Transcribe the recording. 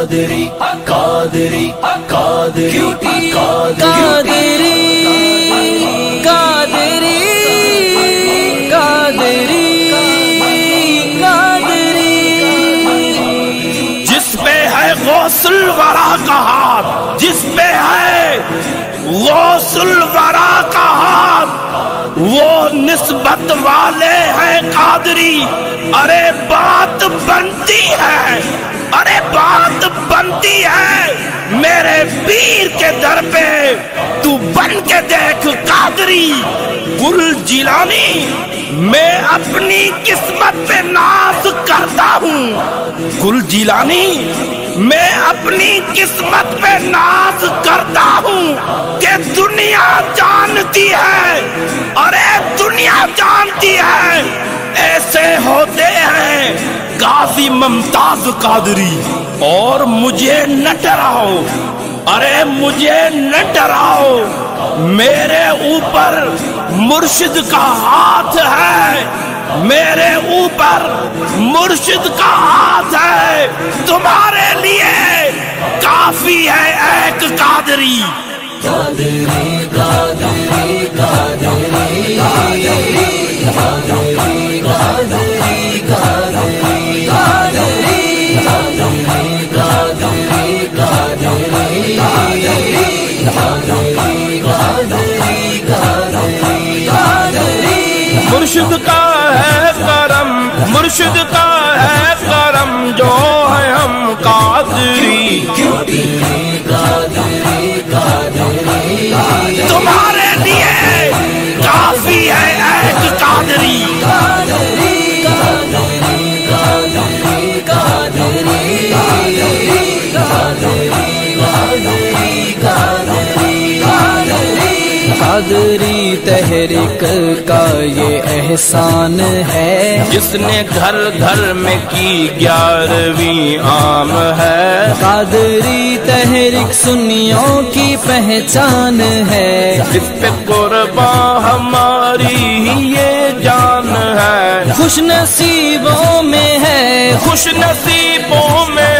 قادری قادری قادری قادری قادری قادری قادری جس پہ ہے غوث الورا کا ہاتھ، جس پہ ہے غوث الورا کا ہاتھ، وہ نسبت والے ہیں قادری۔ ارے بات بنتی ہے، ارے بات بنتی ہے، میرے پیر کے در پہ تو بن کے دیکھ قادری۔ گل جیلانی میں اپنی قسمت پہ ناز کرتا ہوں، گل جیلانی میں اپنی قسمت پہ ناز کرتا ہوں کہ دنیا جانتی ہے، ارے دنیا جانتی ہے ایسے ہوتے ہیں غازی ممتاز قادری۔ اور مجھے نہ ڈراؤ، ارے مجھے نہ ڈراؤ، میرے اوپر مرشد کا ہاتھ ہے، میرے اوپر مرشد کا ہاتھ ہے، تمہارے لیے کافی ہے ایک قادری۔ قادری قادری قادری قادری قادری قادری قادری مرشد کا ہے کرم، مرشد کا ہے کرم، جو ہے ہم قادری۔ تمہارے لیے کافی ہے ایک قادری۔ قادری تحریک کا یہ احسان ہے، جس نے گھر گھر میں کی 11ویں عام ہے۔ قادری تحریک سنیوں کی پہچان ہے، اس پہ قربان ہماری یہ جان ہے۔ خوش نصیبوں میں ہے، خوش نصیبوں میں